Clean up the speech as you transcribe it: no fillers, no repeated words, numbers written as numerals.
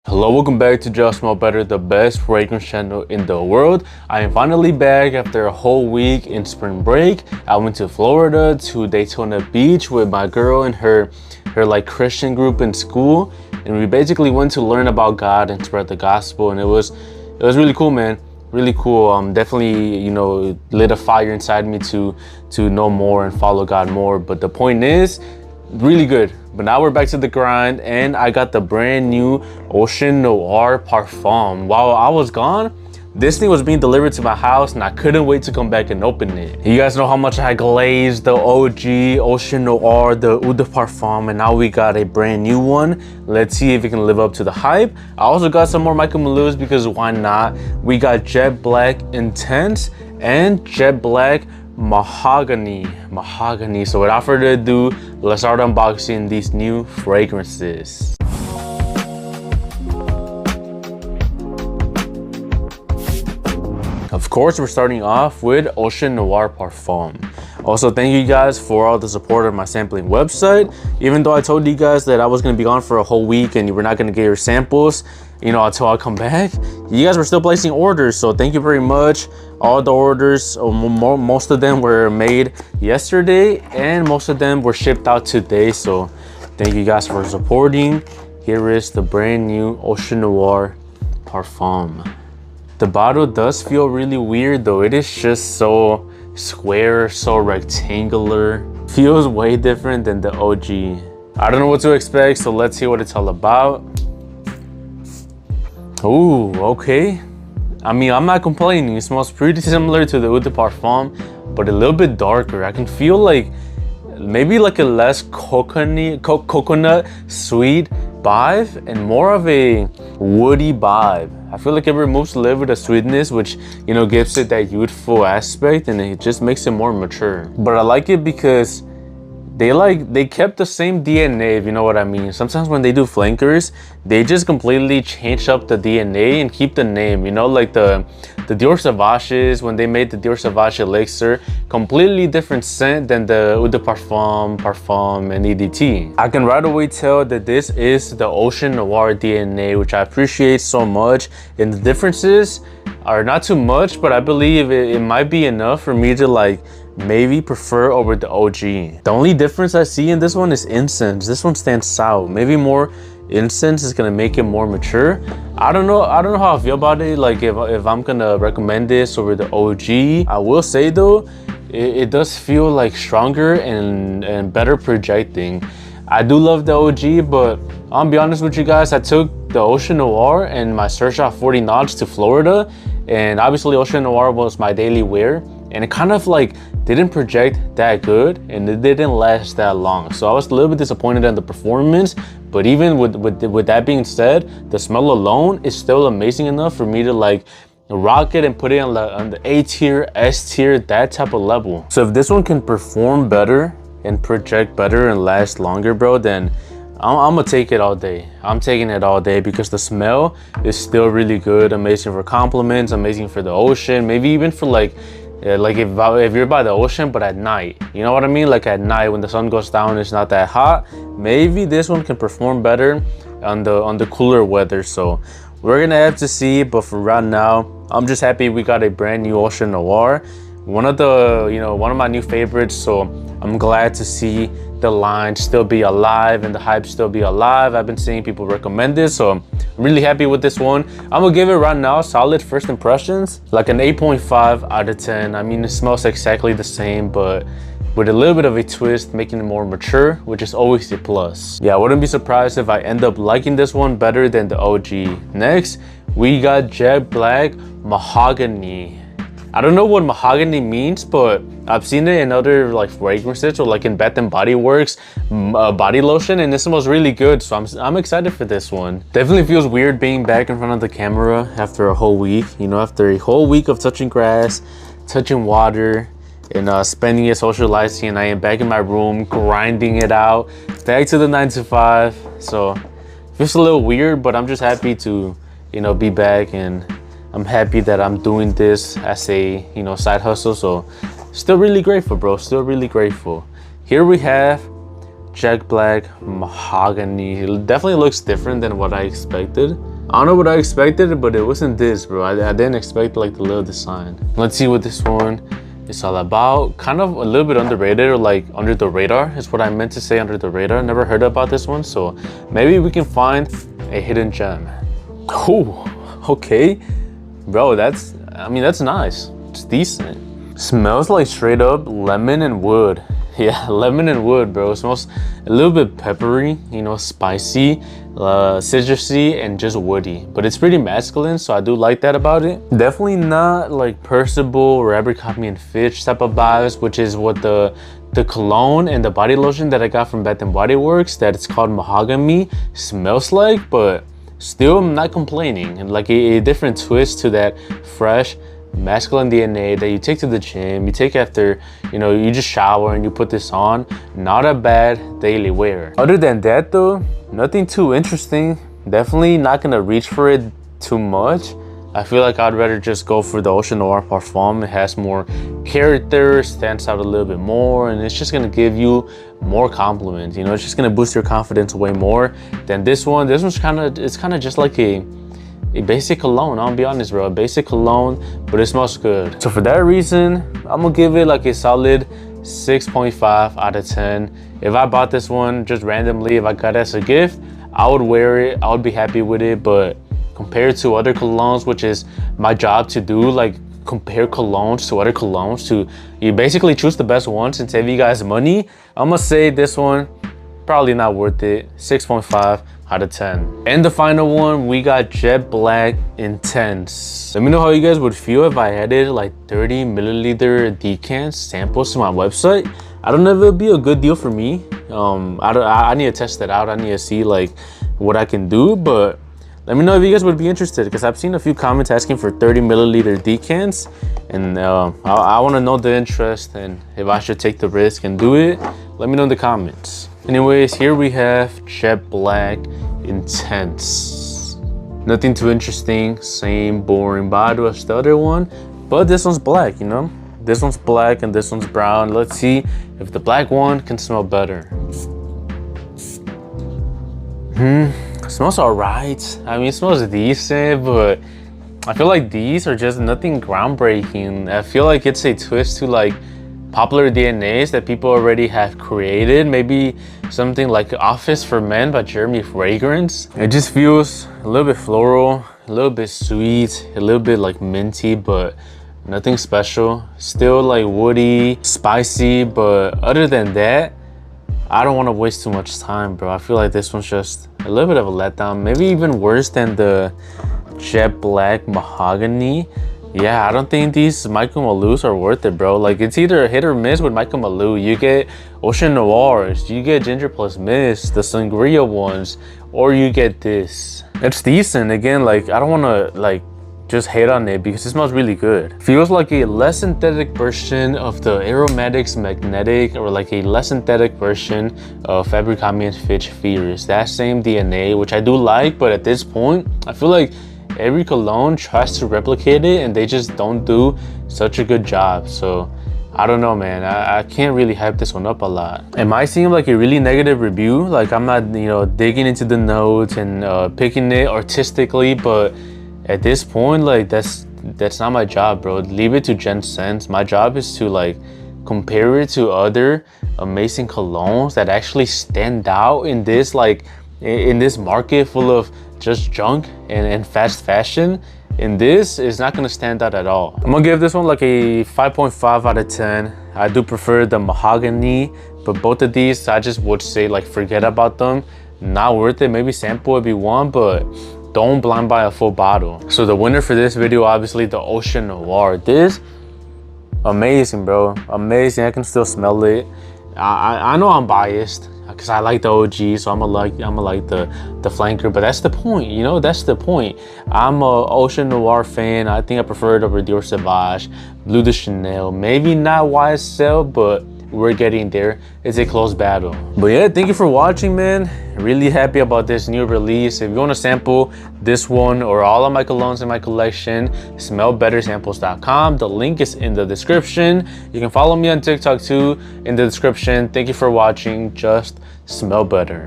Hello, welcome back to Just Smell Better, the best fragrance channel in the world. I am finally back after a whole week in spring break. I went to Florida to Daytona Beach with my girl and her like Christian group in school, and we basically went to learn about God and spread the gospel, and it was really cool, man. Really cool. Definitely, lit a fire inside me to know more and follow God more. But the point is, really good. But now we're back to the grind, and I got the brand new Ocean Noir Parfum. While I was gone, this thing was being delivered to my house, and I couldn't wait to come back and open it. You guys know how much I glazed the OG Ocean Noir, the Eau de Parfum, and now we got a brand new one. Let's see if it can live up to the hype. I also got some more Michael Malul's because why not? We got Jet Black Intense and Jet Black Mahogany. So without further ado, let's start unboxing these new fragrances. Of course, we're starting off with Ocean Noir Parfum. Also, thank you guys for all the support on my sampling website. Even though I told you guys that I was going to be gone for a whole week and you were not going to get your samples, until I come back, you guys were still placing orders. So thank you very much. All the orders, most of them were made yesterday and most of them were shipped out today. So thank you guys for supporting. Here is the brand new Ocean Noir Parfum. The bottle does feel really weird though. It is just so square, so rectangular. Feels way different than the OG. I don't know what to expect, so let's see what it's all about. Ooh, okay. I mean, I'm not complaining. It smells pretty similar to the Eau de Parfum, but a little bit darker. I can feel like maybe like a less coconut sweet vibe and more of a woody vibe. I feel like it removes a little bit of sweetness, which gives it that youthful aspect, and it just makes it more mature. But I like it because they kept the same DNA, if you know what I mean. Sometimes when they do flankers, they just completely change up the DNA and keep the name, like the Dior Sauvages. When they made the Dior Sauvage elixir, completely different scent than the Eau de Parfum, and EDT. I can right away tell that this is the Ocean Noir DNA, which I appreciate so much, and the differences are not too much, but I believe it might be enough for me to maybe prefer over the OG. The only difference I see in this one is incense. This one stands out. Maybe more incense is gonna make it more mature. I don't know how I feel about it. Like if I'm gonna recommend this over the OG. I will say though, it does feel like stronger and better projecting. I do love the OG, but I'll be honest with you guys, I took the Ocean Noir and my Surfshock 40 knots to Florida, and obviously Ocean Noir was my daily wear, and it kind of didn't project that good and it didn't last that long. So I was a little bit disappointed in the performance, but even with that being said, the smell alone is still amazing enough for me to rock it and put it on the A tier, S tier, that type of level. So if this one can perform better and project better and last longer, bro, then I'm gonna take it all day. I'm taking it all day because the smell is still really good. Amazing for compliments, amazing for the ocean, maybe even for if you're by the ocean but at night, you know what I mean? Like at night when the sun goes down, it's not that hot. Maybe this one can perform better on the cooler weather. So we're gonna have to see, but for right now, I'm just happy we got a brand new Ocean Noir. One of my new favorites, so I'm glad to see the line still be alive and the hype still be alive. I've been seeing people recommend this, so I'm really happy with this one. I'm gonna give it right now solid first impressions, like an 8.5 out of 10. I mean, it smells exactly the same, but with a little bit of a twist, making it more mature, which is always a plus. Yeah, I wouldn't be surprised if I end up liking this one better than the OG. Next, we got Jet Black Mahogany. I don't know what mahogany means, but I've seen it in other fragrances or in Bath and Body Works body lotion, and this smells really good. So I'm excited for this one. Definitely feels weird being back in front of the camera after a whole week. After a whole week of touching grass, touching water, and spending it socializing, and I am back in my room grinding it out, back to the 9 to 5. So it feels a little weird, but I'm just happy to be back, and I'm happy that I'm doing this as a side hustle. So still really grateful, bro. Still really grateful. Here we have Jet Black Mahogany. It definitely looks different than what I expected. I don't know what I expected, but it wasn't this, bro. I didn't expect like the little design. Let's see what this one is all about. Kind of a little bit underrated, or like under the radar is what I meant to say, under the radar. Never heard about this one, so maybe we can find a hidden gem. Oh, okay. Bro, that's nice. It's decent. Smells like straight up lemon and wood. Yeah, lemon and wood, bro. It smells a little bit peppery, you know, spicy, citrusy, and just woody. But it's pretty masculine, so I do like that about it. Definitely not like Percival or Abercrombie and Fitch type of vibes, which is what the cologne and the body lotion that I got from Bath and Body Works, that it's called Mahogany, smells like. But still, I'm not complaining. And like a different twist to that fresh masculine DNA that you take to the gym, you take after, you know, you just shower and you put this on. Not a bad daily wear. Other than that though, nothing too interesting. Definitely not gonna reach for it too much. I feel like I'd rather just go for the Ocean Noir Parfum. It has more character, stands out a little bit more, and it's just gonna give you more compliments. You know, it's just gonna boost your confidence way more than this one. This one's kind of just like a basic cologne. I'll be honest, bro. A basic cologne, but it smells good. So for that reason, I'm gonna give it like a solid 6.5 out of 10. If I bought this one just randomly, if I got it as a gift, I would wear it. I would be happy with it. But compared to other colognes, which is my job to do, like compare colognes to other colognes, to you basically choose the best ones and save you guys money, I'm gonna say this one probably not worth it. 6.5 out of 10. And the final one, we got Jet Black Intense. Let me know how you guys would feel if I added like 30 milliliter decant samples to my website. I don't know if it'll be a good deal for me. I need to test that out. I need to see like what I can do, but let me know if you guys would be interested, because I've seen a few comments asking for 30 milliliter decants, and I want to know the interest and if I should take the risk and do it. Let me know in the comments. Anyways, here we have Jet Black Intense. Nothing too interesting, same boring bottle as the other one, but this one's black, you know? This one's black and this one's brown. Let's see if the black one can smell better. It smells alright. I mean, it smells decent, but I feel like these are just nothing groundbreaking. I feel like it's a twist to like popular DNAs that people already have created. Maybe something like Office for Men by Jeremy Fragrance. It just feels a little bit floral, a little bit sweet, a little bit like minty, but nothing special. Still like woody, spicy, but other than that, I don't want to waste too much time, bro. I feel like this one's just a little bit of a letdown. Maybe even worse than the Jet Black Mahogany. Yeah, I don't think these Michael Malus are worth it, bro. Like, it's either a hit or miss with Michael Malul. You get Ocean Noirs, you get Ginger Plus Mist, the Sangria ones, or you get this. It's decent. Again, like, I don't want to like just hate on it because it smells really good. Feels like a less synthetic version of the Aromatics Magnetic, or like a less synthetic version of Abercrombie and Fitch Fierce. That same DNA, which I do like, but at this point, I feel like every cologne tries to replicate it and they just don't do such a good job. So I don't know, man. I can't really hype this one up a lot. It might seem like a really negative review, like I'm not, you know, digging into the notes and picking it artistically, but at this point, like that's not my job, bro. Leave it to Gen Sense. My job is to like compare it to other amazing colognes that actually stand out in this market full of just junk and fast fashion. And this is not gonna stand out at all. I'm gonna give this one like a 5.5 out of 10. I do prefer the Mahogany, but both of these I just would say like forget about them. Not worth it. Maybe sample if you want, but don't blind buy a full bottle. So the winner for this video, obviously the Ocean Noir. This amazing, bro. Amazing. I can still smell it. I know I'm biased because I like the OG, so I'm gonna like the flanker, but that's the point, you know. That's the point. I'm a Ocean Noir fan. I think I prefer it over Dior Sauvage, Bleu de Chanel, maybe not YSL, but we're getting there. It's a close battle. But yeah, thank you for watching, man. Really happy about this new release. If you want to sample this one or all of my colognes in my collection, smellbettersamples.com. The link is in the description. You can follow me on TikTok too in the description. Thank you for watching. Just smell better.